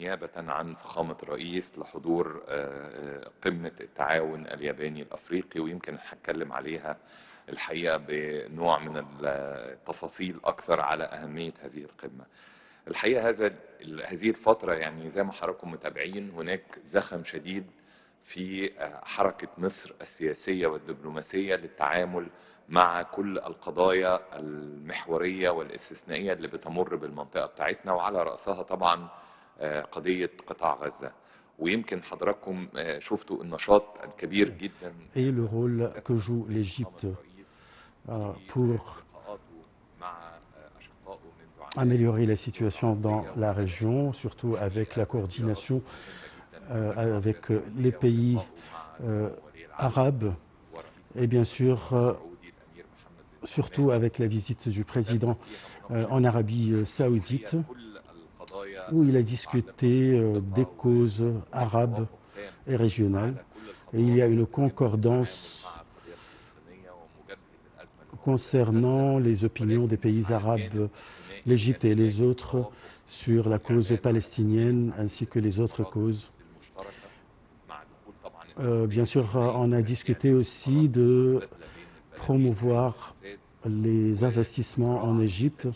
نيابة عن فخامة الرئيس لحضور قمة التعاون الياباني الأفريقي، ويمكن هتكلم عليها الحقيقة بنوع من التفاصيل أكثر على أهمية هذه القمة. الحقيقة هذه الفترة يعني زي ما حضراتكم متابعين هناك زخم شديد في حركة مصر السياسية والدبلوماسية للتعامل مع كل القضايا المحورية والاستثنائية اللي بتمر بالمنطقة بتاعتنا، وعلى رأسها طبعا قضية قطاع غزة. ويمكن حضراتكم شفتوا النشاط الكبير جدا et le rôle que joue l'Égypte pour améliorer la situation dans la région, surtout avec la coordination avec les pays arabes et bien sûr surtout avec la visite du président en Arabie Saoudite où il a discuté des causes arabes et régionales et il y a une concordance concernant les opinions des pays arabes, l'Égypte et les autres, sur la cause palestinienne ainsi que les autres causes. Bien sûr, on a discuté aussi de promouvoir les investissements en Égypte,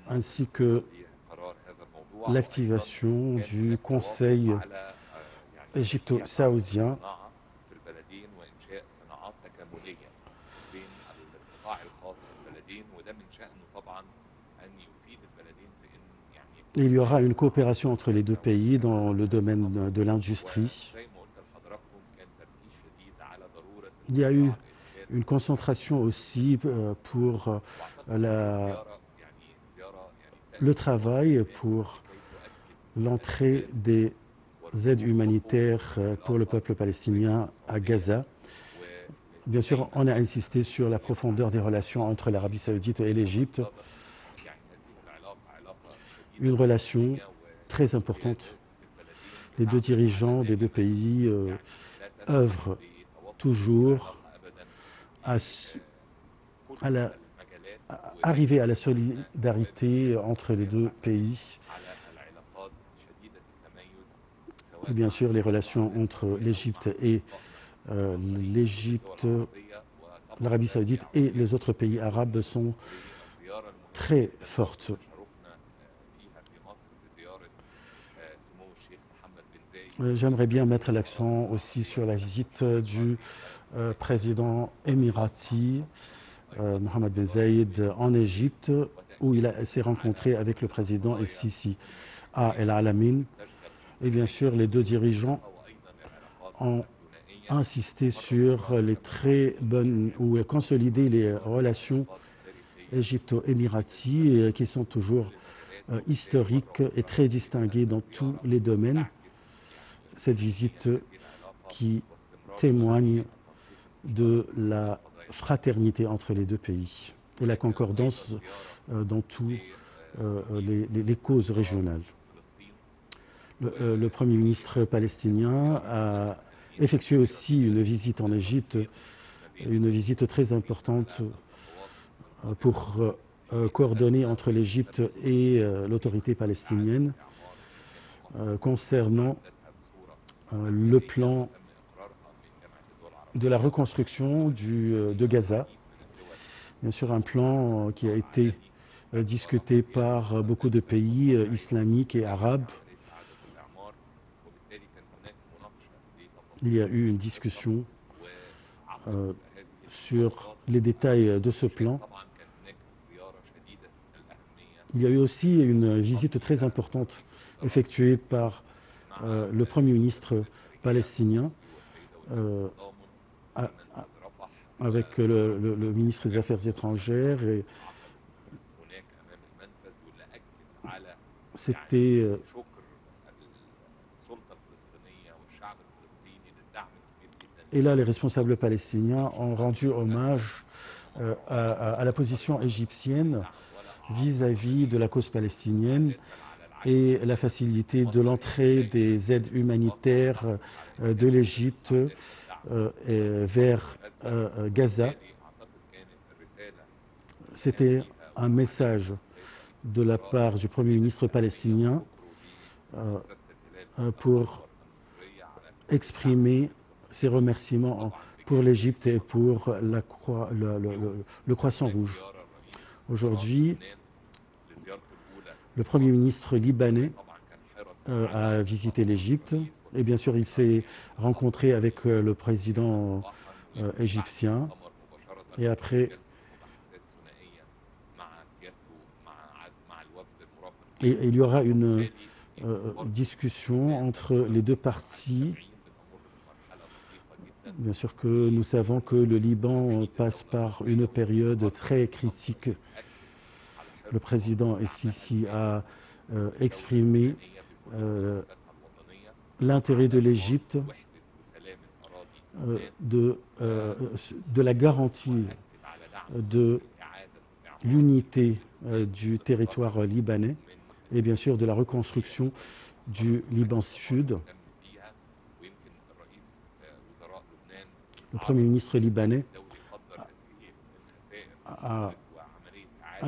ainsi que l'activation du Conseil égypto-saoudien il y aura une coopération entre les deux pays dans le domaine de l'industrie. Il y a eu une concentration aussi pour le travail, pour l'entrée des aides humanitaires pour le peuple palestinien à Gaza. Bien sûr, on a insisté sur la profondeur des relations entre l'Arabie saoudite et l'Égypte. Une relation très importante. Les deux dirigeants des deux pays œuvrent toujours à arriver à la solidarité entre les deux pays. Et bien sûr, les relations entre l'Égypte et l'Arabie saoudite et les autres pays arabes sont très fortes. J'aimerais bien mettre l'accent aussi sur la visite du président émirati Mohammed Ben Zayed en Égypte, où il s'est rencontré avec le président El-Sisi à El Alamein. Et bien sûr, les deux dirigeants ont insisté sur les très bonnes ou consolider les relations égypto-émiraties qui sont toujours historiques et très distinguées dans tous les domaines. Cette visite qui témoigne de la fraternité entre les deux pays et la concordance dans toutes les causes régionales. Le Premier ministre palestinien a effectué aussi une visite en Égypte, une visite très importante pour coordonner entre l'Égypte et l'autorité palestinienne concernant le plan de la reconstruction de Gaza. Bien sûr, un plan qui a été discuté par beaucoup de pays islamiques et arabes. Il y a eu une discussion sur les détails de ce plan. Il y a eu aussi une visite très importante effectuée par le Premier ministre palestinien avec le ministre des Affaires étrangères. C'était et là, les responsables palestiniens ont rendu hommage à la position égyptienne vis-à-vis de la cause palestinienne et la facilité de l'entrée des aides humanitaires de l'Égypte vers Gaza. C'était un message de la part du Premier ministre palestinien pour exprimer ses remerciements pour l'Égypte et pour le Croissant Rouge. Aujourd'hui, le Premier ministre libanais a visité l'Égypte et bien sûr il s'est rencontré avec le président égyptien et après il y aura une discussion entre les deux parties. Bien sûr que nous savons que le Liban passe par une période très critique. Le président Sisi a exprimé l'intérêt de l'Égypte de la garantie de l'unité du territoire libanais et bien sûr de la reconstruction du Liban Sud. Le Premier ministre libanais a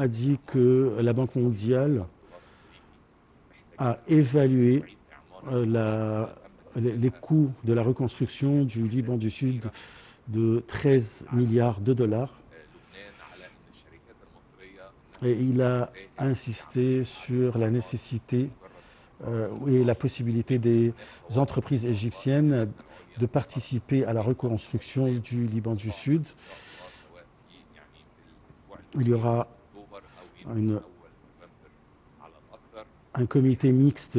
dit que la Banque mondiale a évalué les coûts de la reconstruction du Liban du Sud de 13 milliards de dollars. Et il a insisté sur la nécessité et la possibilité des entreprises égyptiennes de participer à la reconstruction du Liban du Sud. Il y aura un comité mixte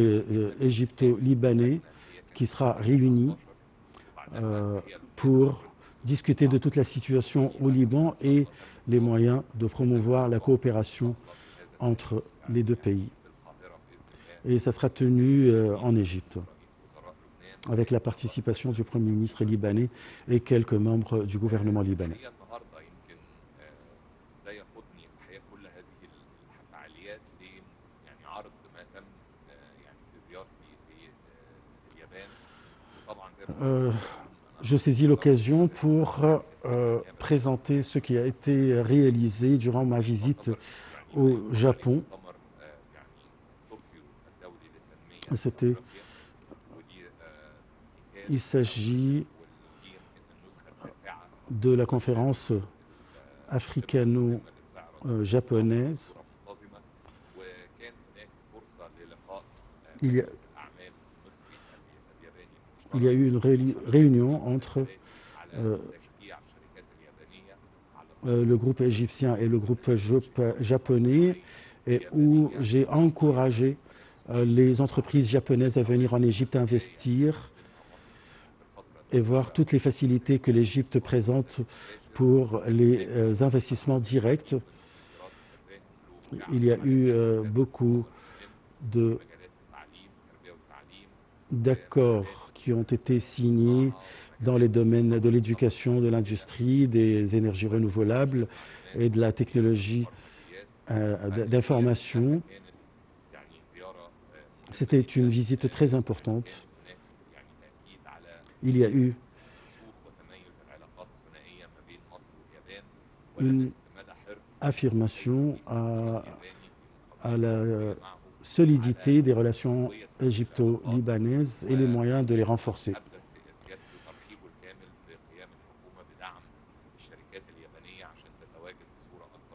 égypto-libanais qui sera réuni pour discuter de toute la situation au Liban et les moyens de promouvoir la coopération entre les deux pays. Et ça sera tenu en Égypte, avec la participation du Premier ministre libanais et quelques membres du gouvernement libanais. Je saisis l'occasion pour présenter ce qui a été réalisé durant ma visite au Japon. Il s'agit de la conférence africano-japonaise. Il y a eu une réunion entre le groupe égyptien et le groupe japonais et où j'ai encouragé les entreprises japonaises à venir en Égypte investir et voir toutes les facilités que l'Égypte présente pour les investissements directs. Il y a eu beaucoup d'accords qui ont été signés dans les domaines de l'éducation, de l'industrie, des énergies renouvelables et de la technologie d'information. C'était une visite très importante. Il y a eu une affirmation à la solidité des relations égypto-libanaises et les moyens de les renforcer.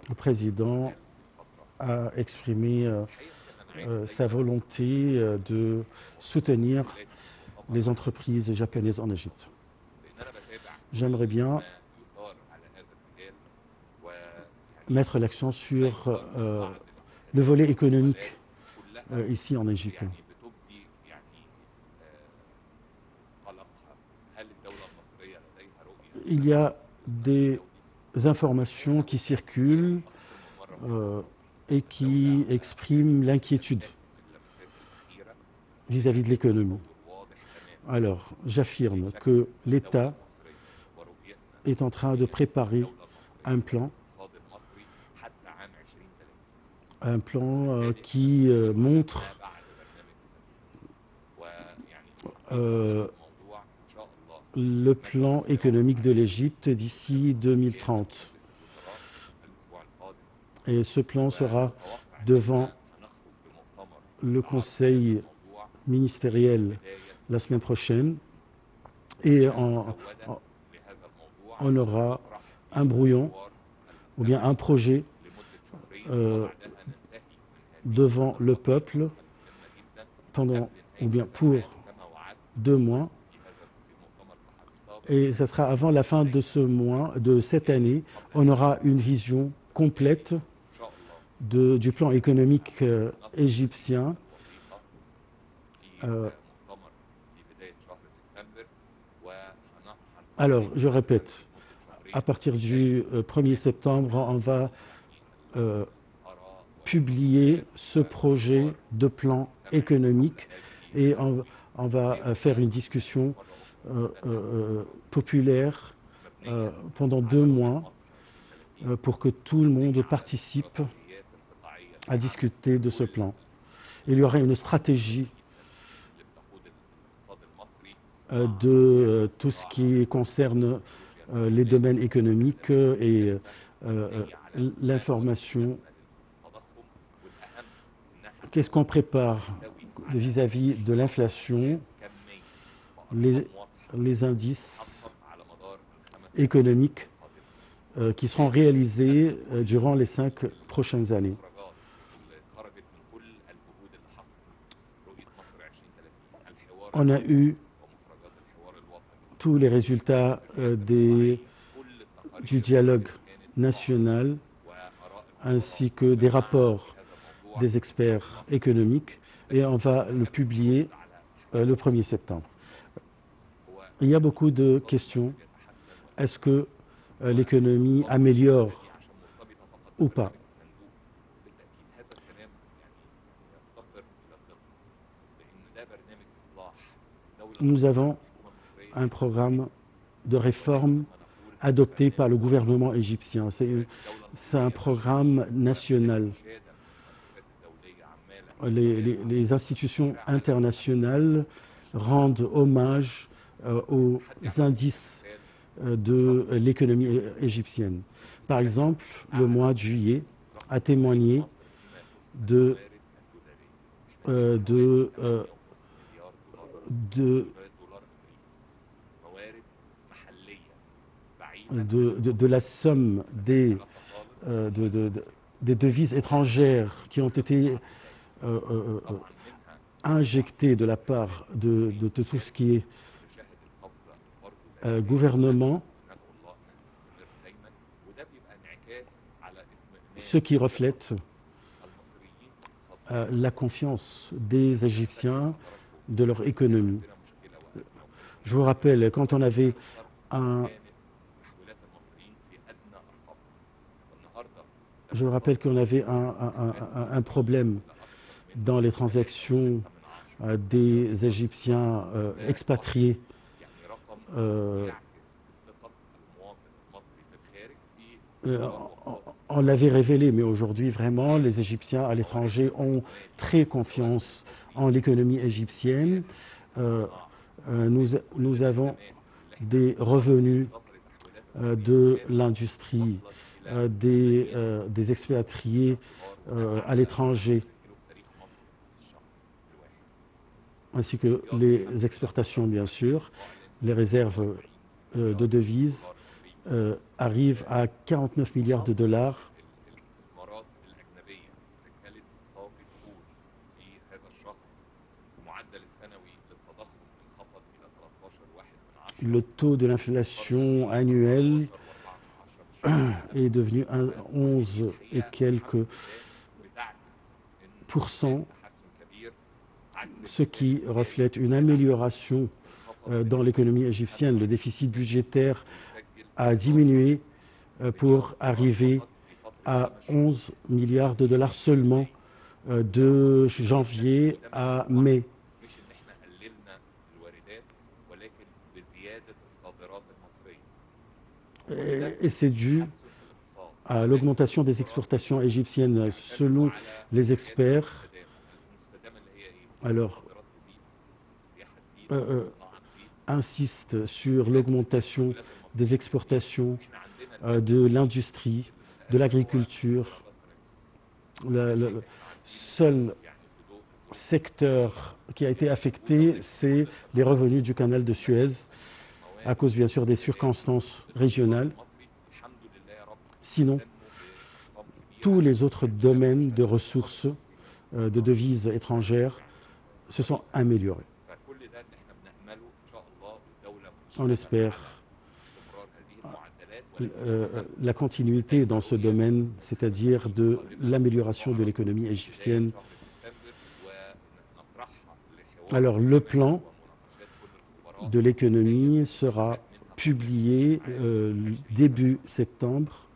Le président a exprimé sa volonté de soutenir les entreprises japonaises en Égypte. J'aimerais bien mettre l'accent sur le volet économique ici en Égypte. Il y a des informations qui circulent et qui expriment l'inquiétude vis-à-vis de l'économie. Alors, j'affirme que l'État est en train de préparer un plan qui montre le plan économique de l'Égypte d'ici 2030. Et ce plan sera devant le Conseil ministériel la semaine prochaine et on aura un brouillon ou bien un projet devant le peuple ou bien pour 2 mois. Et ce sera avant la fin de ce mois, de cette année, on aura une vision complète du plan économique égyptien. Alors, je répète, à partir du 1er septembre, on va publier ce projet de plan économique et on va faire une discussion populaire pendant 2 mois pour que tout le monde participe à discuter de ce plan. Il y aura une stratégie de tout ce qui concerne les domaines économiques et l'information. Qu'est-ce qu'on prépare vis-à-vis de l'inflation, les indices économiques qui seront réalisés durant les 5 prochaines années. On a eu tous les résultats du dialogue national ainsi que des rapports des experts économiques et on va le publier le 1er septembre. Il y a beaucoup de questions. Est-ce que l'économie améliore ou pas? Nous avons un programme de réforme adopté par le gouvernement égyptien. C'est un programme national. Les institutions internationales rendent hommage aux indices de l'économie égyptienne. Par exemple, le mois de juillet a témoigné de la somme des devises étrangères qui ont été injectées de la part de tout ce qui est gouvernement, ce qui reflète la confiance des Égyptiens de leur économie. Je vous rappelle, quand on avait un problème dans les transactions des Égyptiens expatriés. On l'avait révélé, mais aujourd'hui, vraiment, les Égyptiens à l'étranger ont très confiance en l'économie égyptienne. Nous avons des revenus de l'industrie, des expatriés à l'étranger, ainsi que les exportations, bien sûr. Les réserves de devises arrivent à 49 milliards de dollars. Le taux de l'inflation annuel est devenu 11 et quelques %, ce qui reflète une amélioration dans l'économie égyptienne. Le déficit budgétaire a diminué pour arriver à 11 milliards de dollars seulement de janvier à mai. Et c'est dû à l'augmentation des exportations égyptiennes. Selon les experts, alors insiste sur l'augmentation des exportations de l'industrie, de l'agriculture Le seul secteur qui a été affecté, c'est les revenus du canal de Suez, à cause bien sûr des circonstances régionales. Sinon, tous les autres domaines de ressources, de devises étrangères, se sont améliorés. On espère la continuité dans ce domaine, c'est-à-dire de l'amélioration de l'économie égyptienne. Alors, le plan de l'économie sera publié début septembre.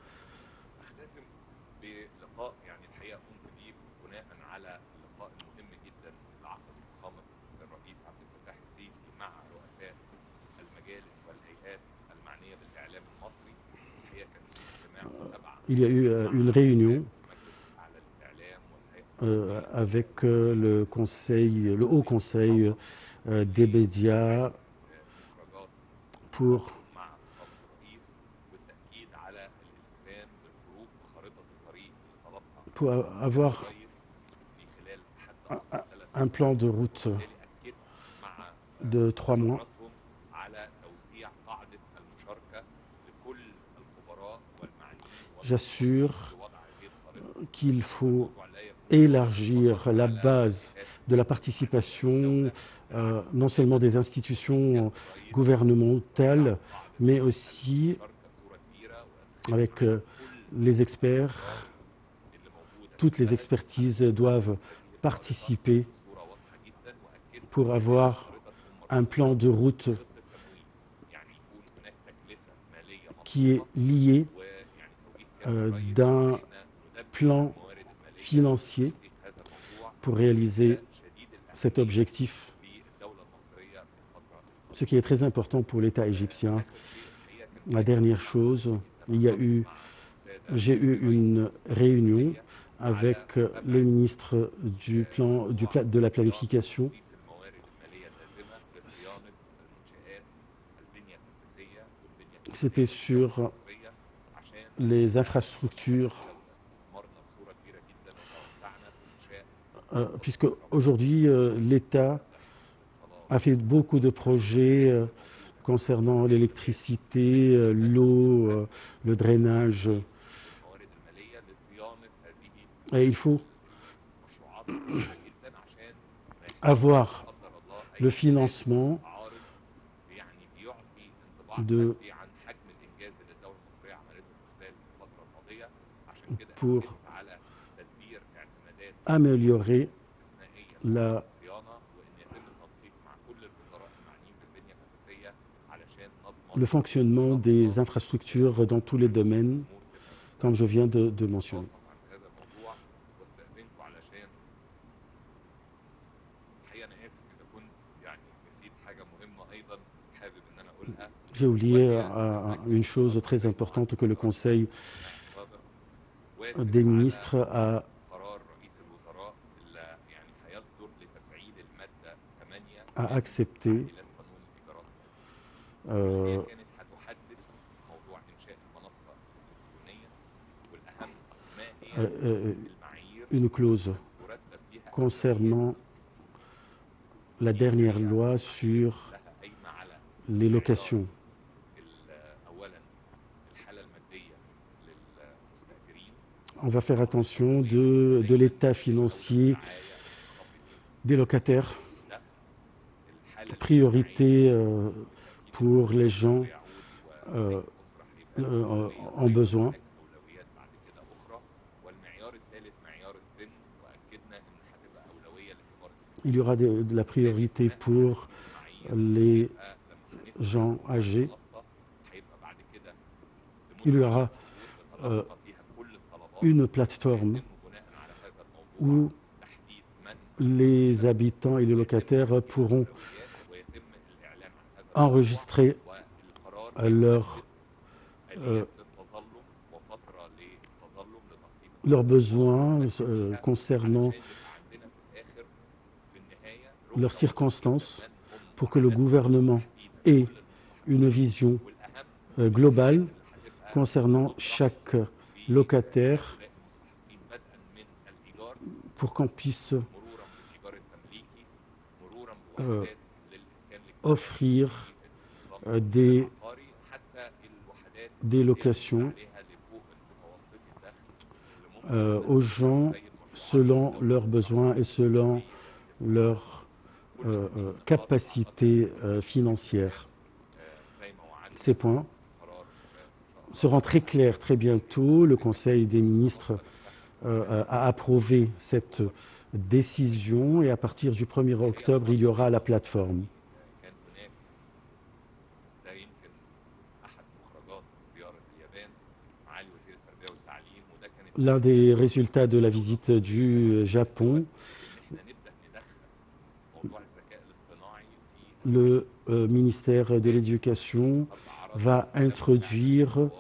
Il y a eu une réunion avec le Haut Conseil des médias pour avoir un plan de route de 3 mois. J'assure qu'il faut élargir la base de la participation, non seulement des institutions gouvernementales, mais aussi avec les experts. Toutes les expertises doivent participer pour avoir un plan de route qui est lié d'un plan financier pour réaliser cet objectif. Ce qui est très important pour l'État égyptien. La dernière chose, j'ai eu une réunion avec le ministre de la planification. C'était sur les infrastructures, puisque aujourd'hui l'État a fait beaucoup de projets concernant l'électricité, l'eau, le drainage. Et il faut avoir le financement pour améliorer le fonctionnement des infrastructures dans tous les domaines, comme je viens de mentionner. J'ai oublié une chose très importante que le Conseil des ministres a accepté. Une clause concernant la dernière loi sur les locations. On va faire attention de l'état financier des locataires. Priorité pour les gens en besoin. Il y aura de la priorité pour les gens âgés. Il y aura une plateforme où les habitants et les locataires pourront enregistrer leurs besoins concernant leurs circonstances pour que le gouvernement ait une vision globale concernant chaque locataire pour qu'on puisse مرورا بالإيجار التمليكي، مرورا بوحدات للإسكان offrir الاجتماعي، des, العقاري، حتى الوحدات des اللي locations عليها لفوق المتوسطي الدخل اللي ممكن aux gens زي المشروعات selon الدولية leurs besoins et selon leur capacité financière. زي ما وعدنا Ces points قرار الشباب إن شاء الله seront très clairs très bientôt. Le Conseil des ministres a approuvé cette décision et à partir du 1er octobre, il y aura la plateforme. كان هناك ده يمكن أحد مخرجات زيارة اليابان معالي وزير التربية والتعليم، وده كانت L'un des résultats de la visite du Japon, إن إحنا نبدأ ندخل موضوع الذكاء الاصطناعي في le ministère de l'Éducation va introduire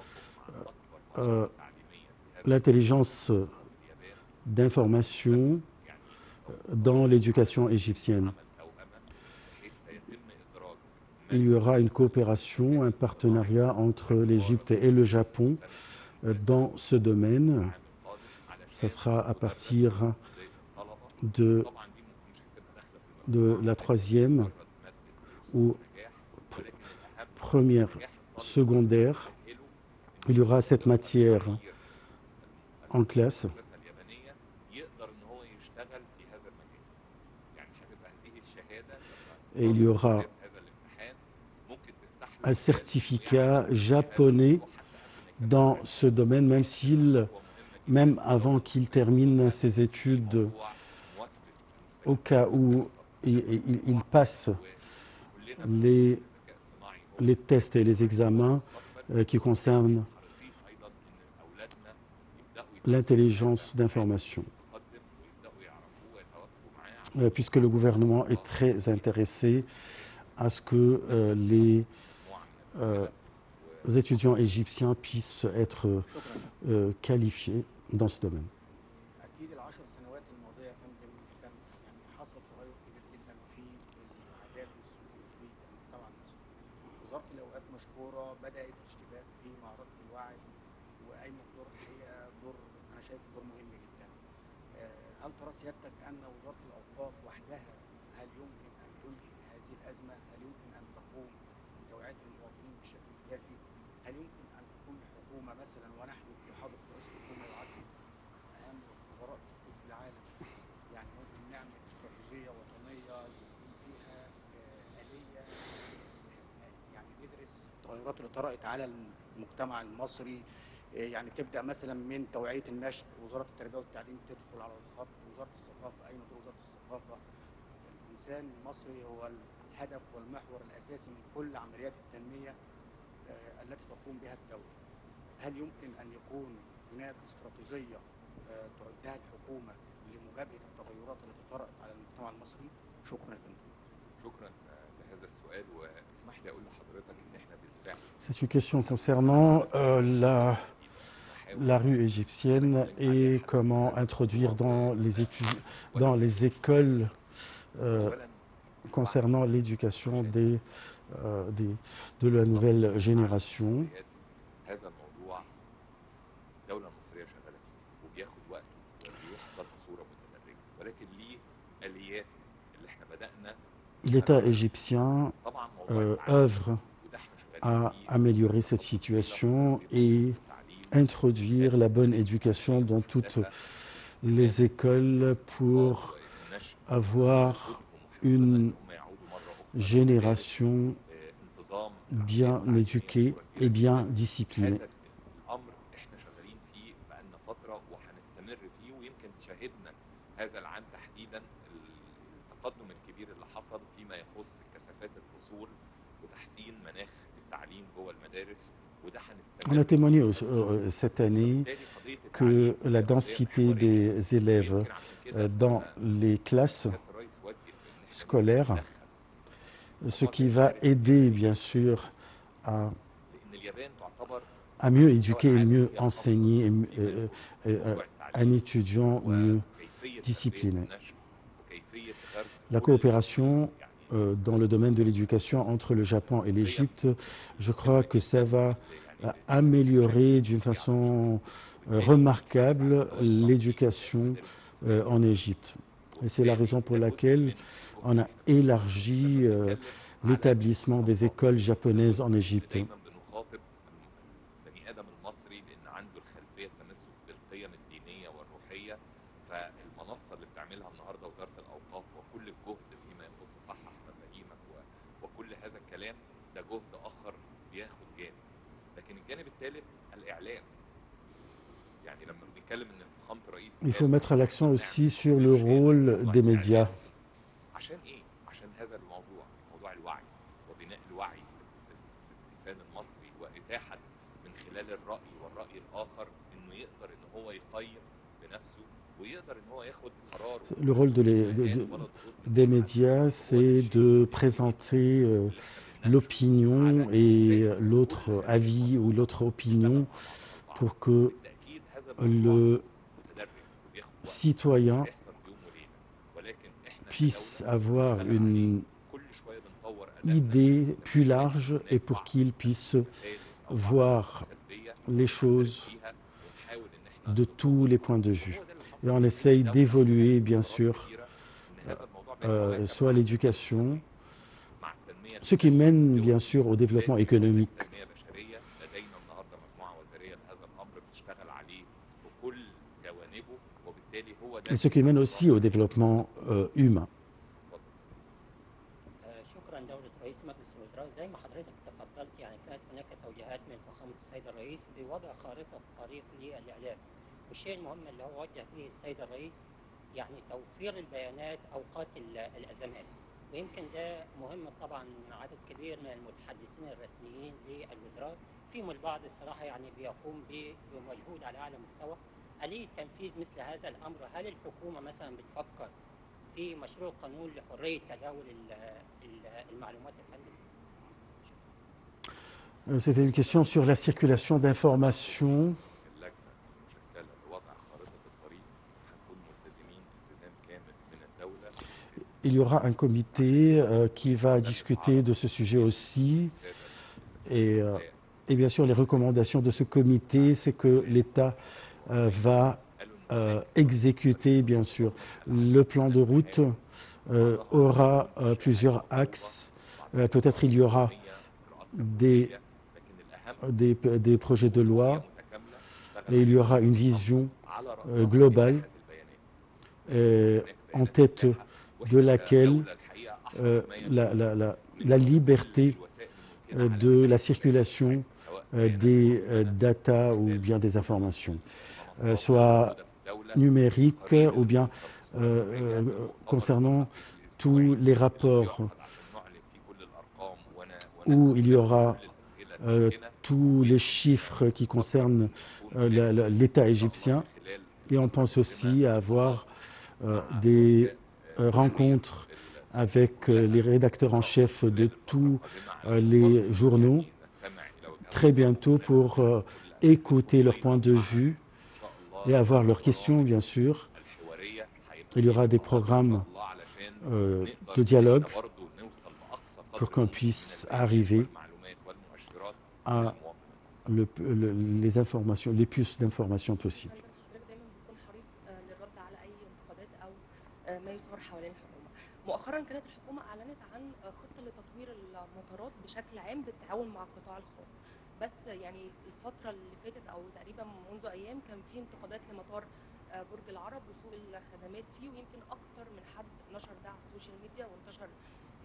l'intelligence d'information dans l'éducation égyptienne. Il y aura une coopération, un partenariat entre l'Égypte et le Japon dans ce domaine. Ça sera à partir de la troisième ou première secondaire. Il y aura cette matière en classe. Et il y aura un certificat japonais dans ce domaine, même avant qu'il termine ses études, au cas où il passe les tests et les examens qui concernent l'intelligence d'information. Puisque le gouvernement est très intéressé à ce que les étudiants égyptiens puissent être qualifiés dans ce domaine. أكيد العشر سنوات الماضية يا فندم كان يعني حصل تغير كبير جدا في العادات والسلوك في المجتمع المصري. وزارة الأوقاف مشكورة بدأت اشتباك في معركة الوعي وقايمة بدور الحقيقة دور أنا شايفه دور مهم جدا. هل ترى سيادتك أن وزارة الأوقاف وحدها هل يمكن أن تنهي هذه الأزمة؟ هل يمكن أن تقوم بتوعية المواطنين بشكل كافي؟ هل يمكن أن تكون الحكومة مثلا ونحن في حاضر رئيس الحكومة يعد أهم الخبراء في العالم، يعني ممكن نعمل استراتيجية وطنية يكون فيها آلية يعني ندرس التغيرات اللي طرأت على المجتمع المصري، يعني تبدأ مثلا من توعية النشء، وزارة التربية والتعليم تدخل على الخط، وزارة الثقافة أين دور وزارة الثقافة؟ الإنسان المصري هو الهدف والمحور الأساسي من كل عمليات التنمية التي تقوم بها الدولة. هل يمكن أن يكون هناك استراتيجية تعدها الحكومة لمجابهة التغيرات التي طرأت على المجتمع المصري؟ شكرا لكم. شكرا لهذا السؤال، واسمح لي اقول لحضرتك ان احنا بالفعل C'est une question concernant la rue égyptienne et comment introduire dans les écoles concernant l'éducation de la nouvelle génération. هذا الموضوع الدولة المصرية شغالة فيه وبياخد وقته وبيوصل بصورة متدرجة، ولكن ليه آليات اللي احنا بدأنا. L'État égyptien œuvre à améliorer cette situation et introduire la bonne éducation dans toutes les écoles pour avoir une génération bien éduquée et bien disciplinée. الأمر احنا شغالين فيه بقالنا فترة وهنستمر فيه، ويمكن شاهدنا هذا العام تحديدا التقدم الكبير اللي حصل فيما يخص كثافات الفصول وتحسين مناخ التعليم جوه المدارس، وده On a هنستمر. témoigné cette année que la densité des élèves dans les classes scolaires, ce qui va aider bien sûr à mieux éduquer et mieux enseigner un étudiant mieux discipliné. La coopération dans le domaine de l'éducation entre le Japon et l'Égypte, je crois que ça va améliorer d'une façon remarquable l'éducation en Égypte. Et c'est la raison pour laquelle on a élargi l'établissement des écoles japonaises en Égypte. دايما بنخاطب البني ادم المصري لان عنده الخلفيه التمسك بالقيم الدينيه والروحيه، فالمنصه اللي بتعملها النهارده وزاره الاوقاف وكل الجهد فيما يخص صحح مفاهيمك وكل هذا الكلام ده جهد اخر بياخد جانب، لكن الجانب الثالث الاعلام. يعني لما بنتكلم ان فخامه الرئيس Il faut mettre l'accent aussi sur le rôle des médias. عشان ايه؟ عشان هذا الموضوع، موضوع الوعي وبناء الوعي في الانسان المصري واتاحه من خلال الراي والراي الاخر انه يقدر ان هو يقيم بنفسه ويقدر ان هو ياخد قرار. Le rôle des médias, c'est de présenter l'opinion et l'autre avis ou l'autre opinion pour que le citoyen puisse avoir une idée plus large et pour qu'il puisse voir les choses de tous les points de vue. Et on essaye d'évoluer, bien sûr, soit l'éducation, ce qui mène, bien sûr, au développement économique. Et ce qui mène aussi au développement humain. شكرا دولة رئيس مجلس الوزراء. زي ما حضرتك تفضلت يعني كانت هناك توجيهات من فخامة السيد الرئيس بوضع خارطة طريق للإعلام، والشيء المهم اللي هو وجه به السيد الرئيس يعني توفير البيانات أوقات الأزمات، ويمكن ده مهم طبعا. عدد كبير من المتحدثين الرسميين للوزراء فيهم البعض الصراحة يعني بيقوم بمجهود على أعلى مستوى. آلية تنفيذ مثل هذا الأمر، هل الحكومة مثلا بتفكر في مشروع قانون لحرية تداول المعلومات يا فندم؟ C'était une question sur la circulation d'informations. اللجنه المشكله لوضع خارطه الطريق هنكون ملتزمين التزام كامل من الدوله. Il y aura un comité qui va discuter de ce sujet aussi. Et bien sûr, les recommandations de ce comité, c'est que l'État va exécuter, bien sûr. Le plan de route aura plusieurs axes. Peut-être il y aura des projets de loi et il y aura une vision globale en tête de laquelle la liberté de la circulation des data ou bien des informations, soit numérique ou bien concernant tous les rapports où il y aura tous les chiffres qui concernent l'État égyptien. Et on pense aussi à avoir des rencontres avec les rédacteurs en chef de tous les journaux très bientôt pour écouter leur point de vue et avoir leurs questions, bien sûr. Il y aura des programmes de dialogue pour qu'on puisse arriver à les informations, les plus d'informations possibles. مؤخرا كانت الحكومة أعلنت عن خطة لتطوير المطارات بشكل عام بالتعاون مع القطاع الخاص، بس يعني الفترة اللي فاتت أو تقريبا منذ أيام كان في انتقادات لمطار برج العرب وسوء الخدمات فيه، ويمكن أكتر من حد نشر ده على السوشيال ميديا وانتشر.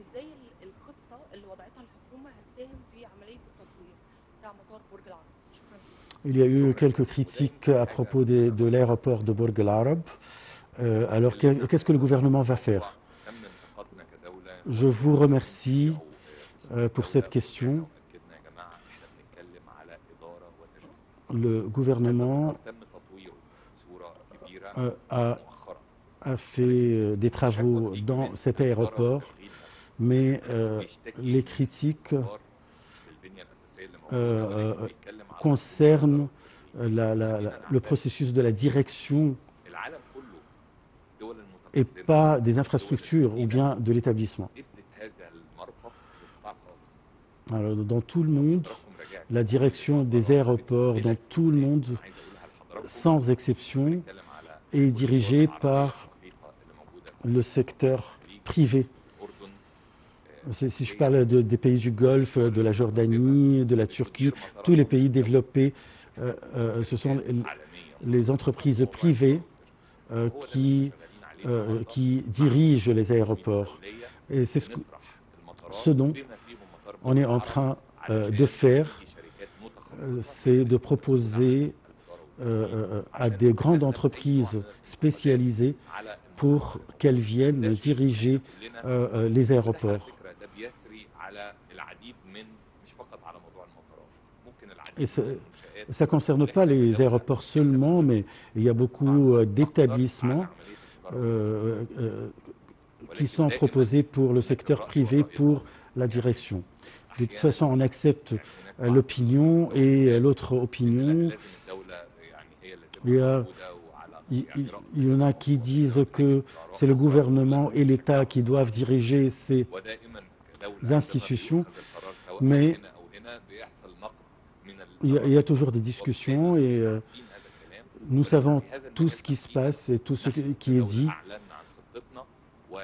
إزاي الخطة اللي وضعتها الحكومة هتساهم في عملية التطوير بتاع مطار برج العرب؟ شكرا. Il y a eu quelques critiques à propos de l'aéroport de Burj Al Arab. Alors, qu'est-ce que le gouvernement va faire? Je vous remercie pour cette question. Le gouvernement a fait des travaux dans cet aéroport, mais les critiques concernent le processus de la direction et pas des infrastructures ou bien de l'établissement. Alors, dans tout le monde, la direction des aéroports, dans tout le monde, sans exception, est dirigé par le secteur privé. Si je parle des pays du Golfe, de la Jordanie, de la Turquie, tous les pays développés, ce sont les entreprises privées qui dirigent les aéroports. Et c'est ce dont on est en train de faire, c'est de proposer à des grandes entreprises spécialisées pour qu'elles viennent diriger les aéroports. Et ça ne concerne pas les aéroports seulement, mais il y a beaucoup d'établissements qui sont proposés pour le secteur privé, pour la direction. De toute façon, on accepte l'opinion et l'autre opinion. Il y en a qui disent que c'est le gouvernement et l'État qui doivent diriger ces institutions, mais il y a toujours des discussions et nous savons tout ce qui se passe et tout ce qui est dit.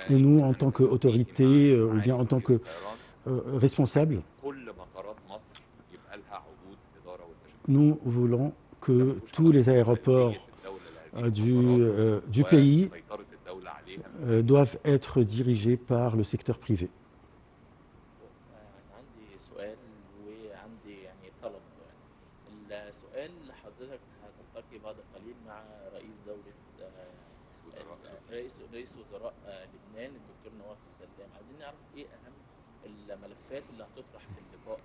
Et nous, en tant qu'autorité ou bien en tant que responsable, nous voulons que tous les aéroports du pays doivent être dirigés par le secteur privé. عندي سؤال وعندي يعني طلب. السؤال حضرتك هتلتقي بعد قليل مع رئيس دولة رئيس وزراء لبنان الدكتور نواف سلام. عايزين نعرف ايه اهم الملفات اللي هتطرح في اللقاء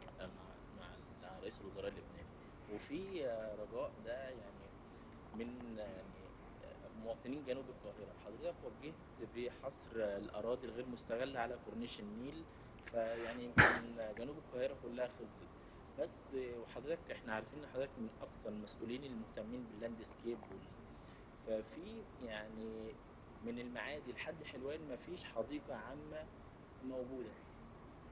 مع رئيس الوزراء اللبناني، وفي رجاء ده يعني من مواطنين جنوب القاهرة. حضرتك وجهت بحصر الأراضي الغير مستغلة على كورنيش النيل، فيعني يمكن جنوب القاهرة كلها خلصت، بس وحضرتك احنا عارفين ان حضرتك من أكثر المسؤولين المهتمين باللاندسكيب ففي يعني من المعادي لحد حلوان ما فيش حديقة عامة موجودة.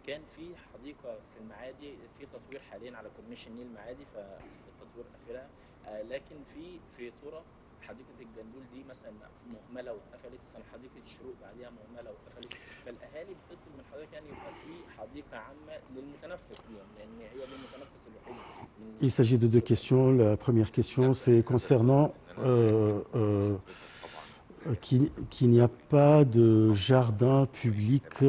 كان في حديقة في المعادي في تطوير حاليا على كورنيش النيل المعادي فالتطوير قافلها، لكن في ترى حديقة الجندول دي مثلا مهملة واتقفلت، كان حديقة الشروق بعديها مهملة واتقفلت، فالأهالي بتطلب من حضرتك يعني يبقى في حديقة عامة للمتنفس بيهم لأن هي دي المتنفس الوحيد. Il s'agit de deux questions. La première question, c'est concernant qu'il n'y a pas de jardin public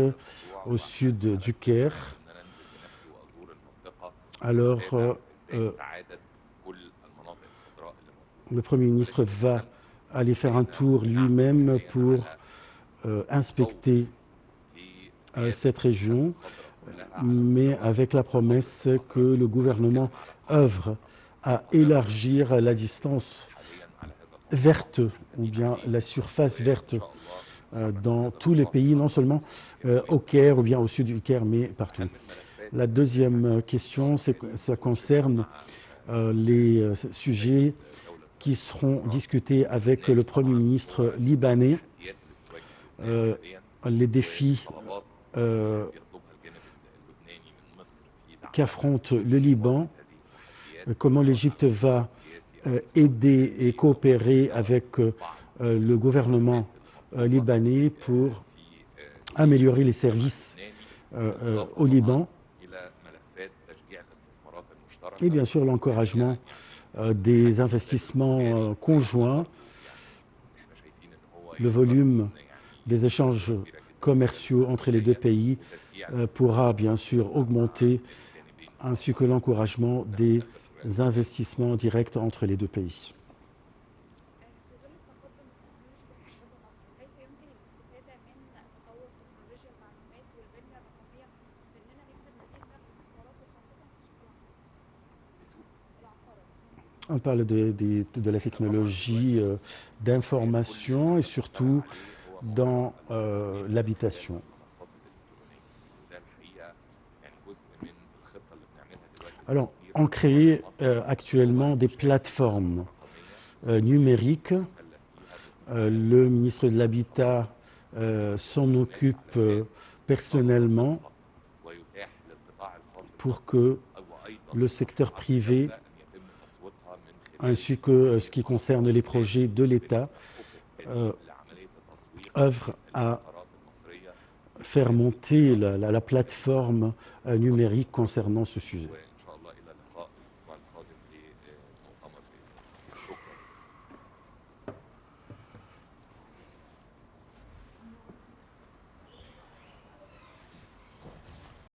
au sud du Caire. Alors, le Premier ministre va aller faire un tour lui-même pour inspecter cette région, mais avec la promesse que le gouvernement œuvre à élargir la distance verte ou bien la surface verte dans tous les pays, non seulement au Caire ou bien au sud du Caire, mais partout. La deuxième question, ça concerne les sujets qui seront discutés avec le Premier ministre libanais, les défis qu'affronte le Liban, comment l'Égypte va aider et coopérer avec le gouvernement libanais pour améliorer les services au Liban, et bien sûr l'encouragement des investissements conjoints. Le volume des échanges commerciaux entre les deux pays pourra bien sûr augmenter, ainsi que l'encouragement des investissements directs entre les deux pays. On parle de la technologie d'information et surtout dans l'habitation. Alors, on crée actuellement des plateformes numériques. Le ministre de l'Habitat s'en occupe personnellement pour que le secteur privé ainsi que ce qui concerne les projets de l'État œuvre à faire monter la plateforme numérique concernant ce sujet.